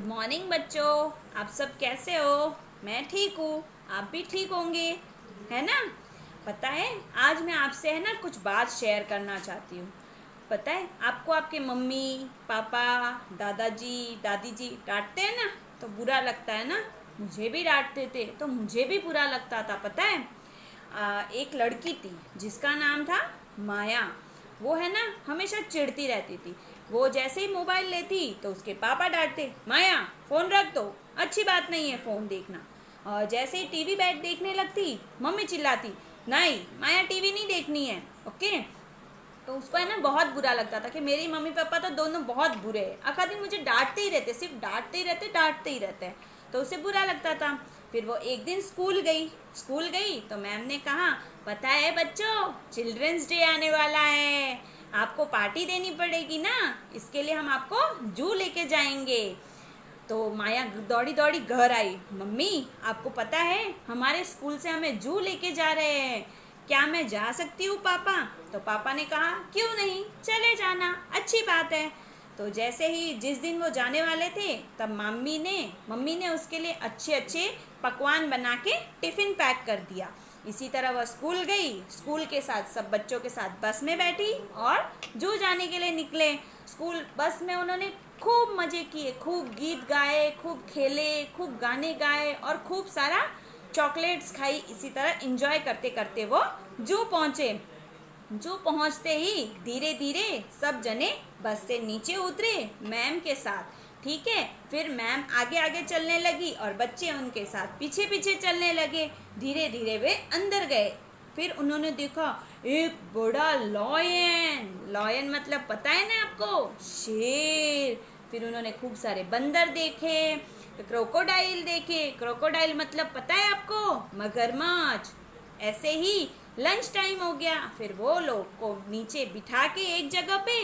Good morning बच्चों। आप सब कैसे हो? मैं ठीक हूँ, आप भी ठीक होंगे, है ना। पता है, आज मैं आपसे है ना कुछ बात शेयर करना चाहती हूँ। पता है आपको, आपके मम्मी पापा दादाजी दादी जी डांटते हैं ना तो बुरा लगता है ना। मुझे भी डांटते थे तो मुझे भी बुरा लगता था। पता है, एक लड़की थी जिसका नाम था माया। वो है ना हमेशा चिढ़ती रहती थी। वो जैसे ही मोबाइल लेती तो उसके पापा डांटते, माया फ़ोन रख दो, अच्छी बात नहीं है फ़ोन देखना। और जैसे ही टीवी बैठ देखने लगती, मम्मी चिल्लाती, नहीं माया टीवी नहीं देखनी है, ओके। तो उसको है ना बहुत बुरा लगता था कि मेरी मम्मी पापा तो दोनों बहुत बुरे हैं, आखा दिन मुझे डांटते ही रहते, सिर्फ डांटते ही रहते हैं। तो उसे बुरा लगता था। फिर वो एक दिन स्कूल गई तो मैम ने कहा, पता है बच्चों, चिल्ड्रंस डे आने वाला है, आपको पार्टी देनी पड़ेगी ना, इसके लिए हम आपको जू लेके जाएंगे। तो माया दौड़ी दौड़ी घर आई, मम्मी आपको पता है हमारे स्कूल से हमें जू लेके जा रहे हैं, क्या मैं जा सकती हूँ पापा? तो पापा ने कहा, क्यों नहीं, चले जाना, अच्छी बात है। तो जैसे ही जिस दिन वो जाने वाले थे तब मम्मी ने उसके लिए अच्छे अच्छे पकवान बना के टिफ़िन पैक कर दिया। इसी तरह वह स्कूल गई, स्कूल के साथ सब बच्चों के साथ बस में बैठी और जू जाने के लिए निकले। स्कूल बस में उन्होंने खूब मज़े किए, खूब गीत गाए, खूब खेले, खूब गाने गाए और खूब सारा चॉकलेट्स खाई। इसी तरह इंजॉय करते करते वो जू पहुँचे। जू पहुँचते ही धीरे धीरे सब जने बस से नीचे उतरे मैम के साथ, ठीक है। फिर मैम आगे आगे चलने लगी और बच्चे उनके साथ पीछे पीछे चलने लगे। धीरे धीरे वे अंदर गए। फिर उन्होंने देखा एक बड़ा लॉयन। लॉयन मतलब पता है ना आपको, शेर। फिर उन्होंने खूब सारे बंदर देखे, क्रोकोडाइल देखे। क्रोकोडाइल मतलब पता है आपको, मगरमच्छ। ऐसे ही लंच टाइम हो गया। फिर वो लोग को नीचे बिठा के एक जगह पे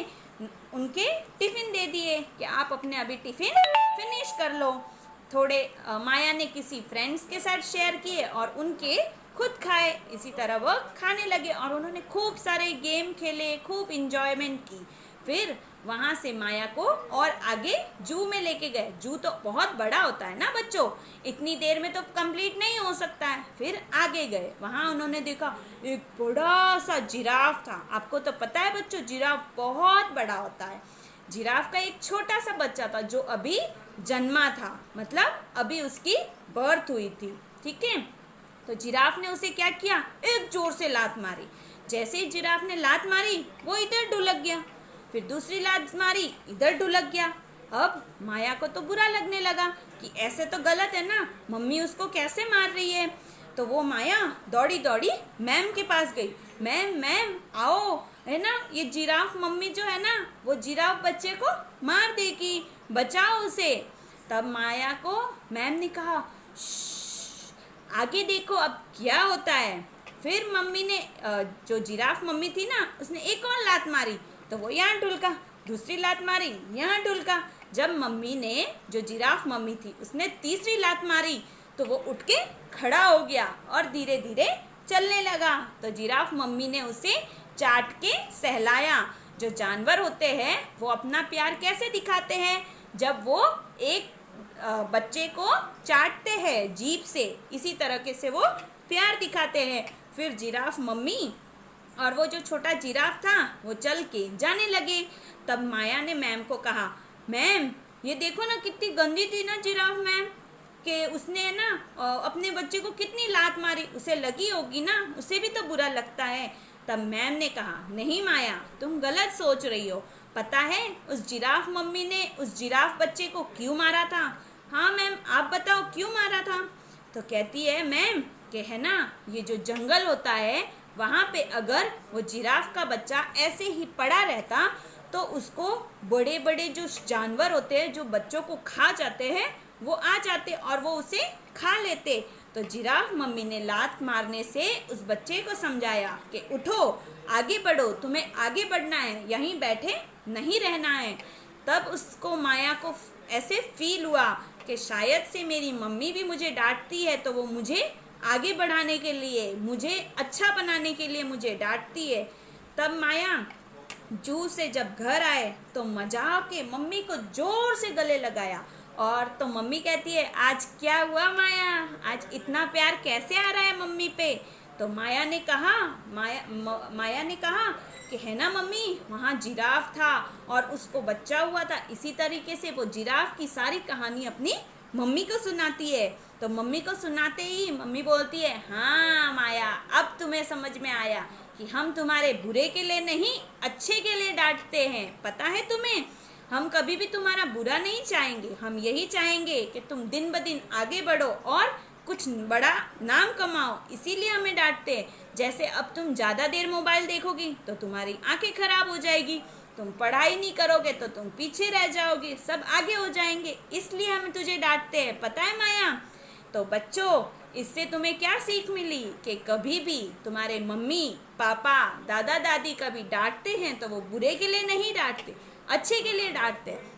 उनके टिफ़िन दे दिए कि आप अपने अभी टिफ़िन फिनिश कर लो। थोड़े माया ने किसी फ्रेंड्स के साथ शेयर किए और उनके खुद खाए। इसी तरह वो खाने लगे और उन्होंने खूब सारे गेम खेले, खूब इंजॉयमेंट की। फिर वहाँ से माया को और आगे जू में लेके गए। जू तो बहुत बड़ा होता है ना बच्चों, इतनी देर में तो कंप्लीट नहीं हो सकता है। फिर आगे गए, वहाँ उन्होंने देखा एक बड़ा सा जिराफ था। आपको तो पता है बच्चों, जिराफ बहुत बड़ा होता है। जिराफ का एक छोटा सा बच्चा था जो अभी जन्मा था, मतलब अभी उसकी बर्थ हुई थी, ठीक है। तो जिराफ ने उसे क्या किया, एक जोर से लात मारी। जैसे ही जिराफ ने लात मारी वो इधर ढुलक गया, फिर दूसरी लात मारी, इधर ढुलक गया। अब माया को तो बुरा लगने लगा कि ऐसे तो गलत है ना, मम्मी उसको कैसे मार रही है। तो वो माया दौड़ी दौड़ी मैम के पास गई, मैम मैम आओ, है ना ये जिराफ मम्मी जो है ना वो जिराफ बच्चे को मार देगी, बचाओ उसे। तब माया को मैम ने कहा, आगे देखो अब क्या होता है। फिर मम्मी ने जो जिराफ मम्मी थी ना उसने एक और लात मारी तो वो यहाँ ढुलका, दूसरी लात मारी यहाँ ढुलका। जब मम्मी ने, जो जिराफ मम्मी थी, उसने तीसरी लात मारी तो वो उठ के खड़ा हो गया और धीरे धीरे चलने लगा। तो जिराफ मम्मी ने उसे चाट के सहलाया। जो जानवर होते हैं वो अपना प्यार कैसे दिखाते हैं, जब वो एक बच्चे को चाटते हैं जीभ से, इसी तरह से वो प्यार दिखाते हैं। फिर जिराफ मम्मी और वो जो छोटा जिराफ था वो चल के जाने लगे। तब माया ने मैम को कहा, मैम ये देखो ना कितनी गंदी थी ना जिराफ मैम, कि उसने ना अपने बच्चे को कितनी लात मारी, उसे लगी होगी ना, उसे भी तो बुरा लगता है। तब मैम ने कहा, नहीं माया तुम गलत सोच रही हो, पता है उस जिराफ मम्मी ने उस जिराफ बच्चे को क्यों मारा था? हाँ मैम आप बताओ क्यों मारा था? तो कहती है मैम कि है ना ये जो जंगल होता है वहाँ पे अगर वो जिराफ का बच्चा ऐसे ही पड़ा रहता तो उसको बड़े बड़े जो जानवर होते हैं जो बच्चों को खा जाते हैं वो आ जाते और वो उसे खा लेते। तो जिराफ मम्मी ने लात मारने से उस बच्चे को समझाया कि उठो, आगे बढ़ो, तुम्हें आगे बढ़ना है, यहीं बैठे नहीं रहना है। तब उसको माया को ऐसे फील हुआ कि शायद से मेरी मम्मी भी मुझे डांटती है तो वो मुझे आगे बढ़ाने के लिए, मुझे अच्छा बनाने के लिए मुझे डांटती है। तब माया जू से जब घर आए तो मजाक के मम्मी को जोर से गले लगाया और तो मम्मी कहती है आज क्या हुआ माया, आज इतना प्यार कैसे आ रहा है मम्मी पे। तो माया ने कहा कि है ना मम्मी, वहाँ जिराफ था और उसको बच्चा हुआ था। इसी तरीके से वो जिराफ की सारी कहानी अपनी मम्मी को सुनाती है। तो मम्मी को सुनाते ही मम्मी बोलती है, हाँ माया, अब तुम्हें समझ में आया कि हम तुम्हारे बुरे के लिए नहीं, अच्छे के लिए डांटते हैं। पता है तुम्हें, हम कभी भी तुम्हारा बुरा नहीं चाहेंगे, हम यही चाहेंगे कि तुम दिन ब दिन आगे बढ़ो और कुछ बड़ा नाम कमाओ, इसीलिए हमें डांटते हैं। जैसे अब तुम ज़्यादा देर मोबाइल देखोगी तो तुम्हारी आंखें खराब हो जाएगी, तुम पढ़ाई नहीं करोगे तो तुम पीछे रह जाओगे, सब आगे हो जाएंगे, इसलिए हम तुझे डांटते हैं। पता है माया? तो बच्चों, इससे तुम्हें क्या सीख मिली कि कभी भी तुम्हारे मम्मी पापा दादा दादी कभी डांटते हैं तो वो बुरे के लिए नहीं डांटते, अच्छे के लिए डांटते हैं।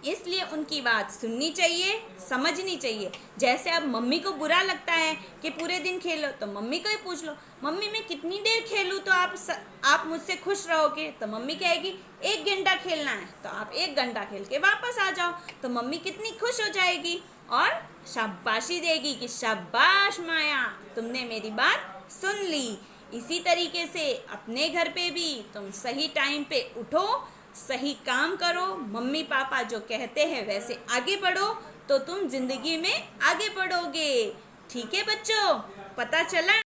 इसलिए उनकी बात सुननी चाहिए, समझनी चाहिए। जैसे अब मम्मी को बुरा लगता है कि पूरे दिन खेलो, तो मम्मी को ही पूछ लो, मम्मी मैं कितनी देर खेलूँ तो आप मुझसे खुश रहोगे। तो मम्मी कहेगी 1 घंटा खेलना है, तो आप 1 घंटा खेल के वापस आ जाओ। तो मम्मी कितनी खुश हो जाएगी और शाबाशी देगी कि शाबाश माया, तुमने मेरी बात सुन ली। इसी तरीके से अपने घर पे भी तुम सही टाइम पे उठो, सही काम करो, मम्मी पापा जो कहते हैं वैसे आगे बढ़ो, तो तुम जिंदगी में आगे बढ़ोगे। ठीक है बच्चों, पता चला?